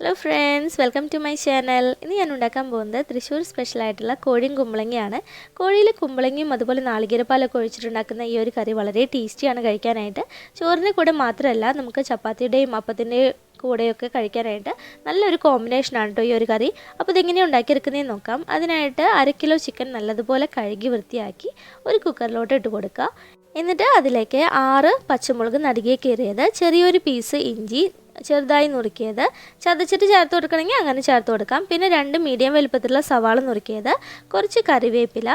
Hello friends, welcome to my channel. ഇന്ന് ഞാൻ ഉണ്ടാക്കാൻ പോകുന്നത് തൃശ്ശൂർ സ്പെഷ്യലായിട്ടുള്ള കോഴിയും കുമ്പളങ്ങയാണ്. കോഴിയിൽ കുമ്പളങ്ങയും അതുപോലെ നാളികേരപ്പാലൊക്കെ ഒഴിച്ചിട്ടുണ്ടാക്കുന്ന ഈ ഒരു കറി വളരെ ടേസ്റ്റിയാണ് കഴിക്കാനായിട്ട്. ചോറിൻ്റെ കൂടെ മാത്രമല്ല, നമുക്ക് ചപ്പാത്തിയുടെയും അപ്പത്തിൻ്റെയും കൂടെയൊക്കെ കഴിക്കാനായിട്ട് നല്ലൊരു കോമ്പിനേഷനാണ് കേട്ടോ ഈ ഒരു കറി. അപ്പോൾ ഇതെങ്ങനെയാണ് ഉണ്ടാക്കിയെടുക്കുന്നതെന്ന് നോക്കാം. അതിനായിട്ട് 1/2 കിലോ ചിക്കൻ നല്ലതുപോലെ കഴുകി വൃത്തിയാക്കി ഒരു കുക്കറിലോട്ട് ഇട്ട് കൊടുക്കുക. എന്നിട്ട് അതിലേക്ക് 6 പച്ചമുളക് നടുകെ കീറിയത്, ചെറിയൊരു പീസ് ഇഞ്ചി ചെറുതായി നുറുക്കിയത് ചതച്ചിട്ട് ചേർത്ത് കൊടുക്കണമെങ്കിൽ അങ്ങനെ ചേർത്ത് കൊടുക്കാം. പിന്നെ 2 മീഡിയം വലുപ്പത്തിലുള്ള സവാള നുറുക്കിയത്, കുറച്ച് കറിവേപ്പില,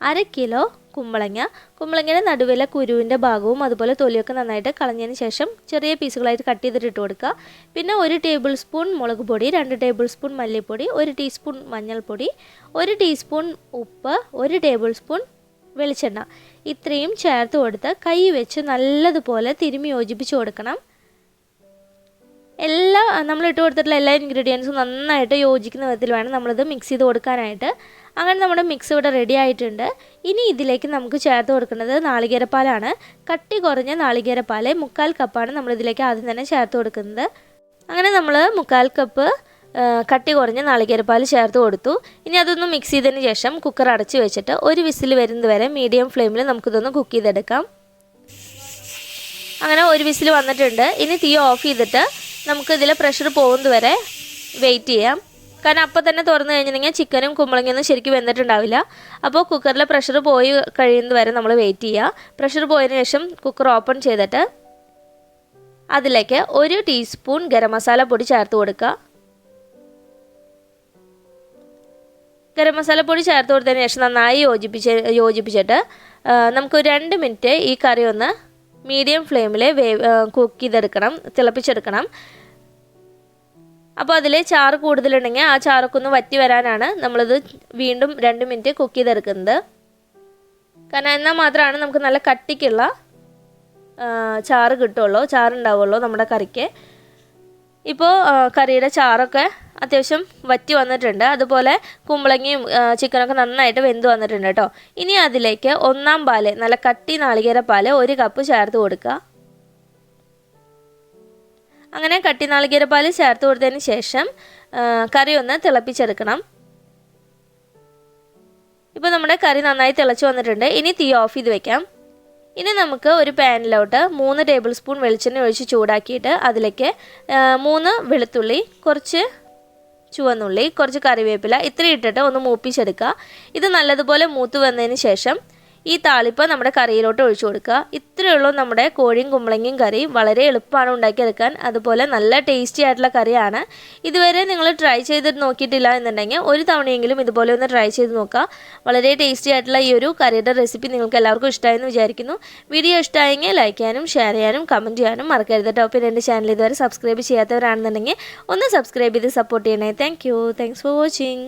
1/2 കിലോ കുമ്പളങ്ങയുടെ നടുവിലെ കുരുവിൻ്റെ ഭാഗവും അതുപോലെ തൊലിയൊക്കെ നന്നായിട്ട് കളഞ്ഞതിന് ശേഷം ചെറിയ പീസുകളായിട്ട് കട്ട് ചെയ്തിട്ട് ഇട്ട് കൊടുക്കുക. പിന്നെ 1 ടേബിൾ സ്പൂൺ മുളക് പൊടി, 2 ടേബിൾ സ്പൂൺ മല്ലിപ്പൊടി, 1 ടീസ്പൂൺ മഞ്ഞൾപ്പൊടി, 1 ടീസ്പൂൺ ഉപ്പ്, 1 ടേബിൾ സ്പൂൺ വെളിച്ചെണ്ണ, ഇത്രയും ചേർത്ത് കൊടുത്ത് കൈ വെച്ച് നല്ലതുപോലെ തിരുമ്മി യോജിപ്പിച്ച് കൊടുക്കണം. നമ്മൾ ഇട്ട് കൊടുത്തിട്ടുള്ള എല്ലാ ഇൻഗ്രീഡിയൻസും നന്നായിട്ട് യോജിക്കുന്ന വിധത്തിൽ വേണം നമ്മളിത് മിക്സ് ചെയ്ത് കൊടുക്കാനായിട്ട്. അങ്ങനെ നമ്മുടെ മിക്സ് ഇവിടെ റെഡി ആയിട്ടുണ്ട്. ഇനി ഇതിലേക്ക് നമുക്ക് ചേർത്ത് കൊടുക്കുന്നത് നാളികേരപ്പാലാണ്. കട്ടി കുറഞ്ഞ നാളികേരപ്പാൽ 1/4 കപ്പാണ് നമ്മളിതിലേക്ക് ആദ്യം തന്നെ ചേർത്ത് കൊടുക്കുന്നത്. അങ്ങനെ നമ്മൾ 1/4 കപ്പ് കട്ടി കുറഞ്ഞ നാളികേരപ്പാൽ ചേർത്ത് കൊടുത്തു. ഇനി അതൊന്ന് മിക്സ് ചെയ്തതിന് ശേഷം കുക്കർ അടച്ച് വെച്ചിട്ട് ഒരു വിസിൽ വരുന്നത് വരെ മീഡിയം ഫ്ലെയിമിൽ നമുക്കിതൊന്ന് കുക്ക് ചെയ്തെടുക്കാം. അങ്ങനെ ഒരു വിസിൽ വന്നിട്ടുണ്ട്. ഇനി തീ ഓഫ് ചെയ്തിട്ട് നമുക്കിതിൽ പ്രഷർ പോകുന്നത് വരെ വെയിറ്റ് ചെയ്യാം. കാരണം അപ്പോൾ തന്നെ തുറന്നു കഴിഞ്ഞിട്ടുണ്ടെങ്കിൽ ചിക്കനും കുമ്പളങ്ങയൊന്നും ശരിക്കും വെന്തിട്ടുണ്ടാവില്ല. അപ്പോൾ കുക്കറിലെ പ്രഷർ പോയി കഴിയുന്നത് വരെ നമ്മൾ വെയിറ്റ് ചെയ്യുക. പ്രഷർ പോയതിന് ശേഷം കുക്കർ ഓപ്പൺ ചെയ്തിട്ട് അതിലേക്ക് 1 ടീസ്പൂൺ ഗരം മസാല പൊടി ചേർത്ത് കൊടുക്കുക. ഗരം മസാല പൊടി ചേർത്ത് കൊടുത്തതിന് ശേഷം നന്നായി യോജിപ്പിച്ചിട്ട് നമുക്ക് 2 മിനിറ്റ് ഈ കറി ഒന്ന് മീഡിയം ഫ്ലെയിമിൽ കുക്ക് ചെയ്തെടുക്കണം, തിളപ്പിച്ചെടുക്കണം. അപ്പോൾ അതിൽ ചാറ് കൂടുതലുണ്ടെങ്കിൽ ആ ചാറൊക്കെ ഒന്ന് വറ്റി വരാനാണ് നമ്മളിത് വീണ്ടും 2 മിനിറ്റ് കുക്ക് ചെയ്തെടുക്കുന്നത്. കാരണം എന്നാൽ മാത്രമാണ് നമുക്ക് നല്ല കട്ടിക്കുള്ള ചാറുണ്ടാവുള്ളൂ നമ്മുടെ കറിക്ക്. ഇപ്പോൾ കറിയുടെ ചാറൊക്കെ അത്യാവശ്യം വറ്റി വന്നിട്ടുണ്ട്. അതുപോലെ കുമ്പളങ്ങയും ചിക്കനൊക്കെ നന്നായിട്ട് വെന്ത് വന്നിട്ടുണ്ട് കേട്ടോ. ഇനി അതിലേക്ക് 1/4 പാല്, നല്ല കട്ടി നാളികേരപ്പാൽ 1 കപ്പ് ചേർത്ത് കൊടുക്കുക. അങ്ങനെ കട്ടി നാളികേരപ്പാൽ ചേർത്ത് കൊടുത്തതിന് ശേഷം കറി ഒന്ന് തിളപ്പിച്ചെടുക്കണം. ഇപ്പോൾ നമ്മുടെ കറി നന്നായി തിളച്ച് വന്നിട്ടുണ്ട്. ഇനി തീ ഓഫ് ചെയ്ത് വെക്കാം. ഇനി നമുക്ക് ഒരു പാനിലോട്ട് 3 ടേബിൾ സ്പൂൺ വെളിച്ചെണ്ണ ഒഴിച്ച് ചൂടാക്കിയിട്ട് അതിലേക്ക് 3 വെളുത്തുള്ളി, കുറച്ച് ചുവന്നുള്ളി, കുറച്ച് കറിവേപ്പില ഇത്രയും ഇട്ടിട്ട് ഒന്ന് മൂപ്പിച്ചെടുക്കുക. ഇത് നല്ലതുപോലെ മൂത്ത് വന്നതിന് ശേഷം ഈ താളിപ്പ് നമ്മുടെ കറിയിലോട്ട് ഒഴിച്ചു കൊടുക്കുക. ഇത്രയേ ഉള്ളൂ നമ്മുടെ കോഴിയും കുമ്പളങ്ങയും കറി. വളരെ എളുപ്പമാണ് ഉണ്ടാക്കിയെടുക്കാൻ. അതുപോലെ നല്ല ടേസ്റ്റി ആയിട്ടുള്ള കറിയാണ്. ഇതുവരെ നിങ്ങൾ ട്രൈ ചെയ്തിട്ട് നോക്കിയിട്ടില്ല എന്നുണ്ടെങ്കിൽ ഒരു തവണയെങ്കിലും ഇതുപോലെ ഒന്ന് ട്രൈ ചെയ്ത് നോക്കുക. വളരെ ടേസ്റ്റി ആയിട്ടുള്ള ഈ ഒരു കറിയുടെ റെസിപ്പി നിങ്ങൾക്ക് എല്ലാവർക്കും ഇഷ്ടമായെന്ന് വിചാരിക്കുന്നു. വീഡിയോ ഇഷ്ടമായെങ്കിൽ ലൈക്ക് ചെയ്യാനും ഷെയർ ചെയ്യാനും കമൻറ്റ് ചെയ്യാനും മറക്കരുത് കേട്ടോ. പിന്നെ എൻ്റെ ചാനൽ ഇതുവരെ സബ്സ്ക്രൈബ് ചെയ്യാത്തവരാണെന്നുണ്ടെങ്കിൽ ഒന്ന് സബ്സ്ക്രൈബ് ചെയ്ത് സപ്പോർട്ട് ചെയ്യണേ. Thanks for watching.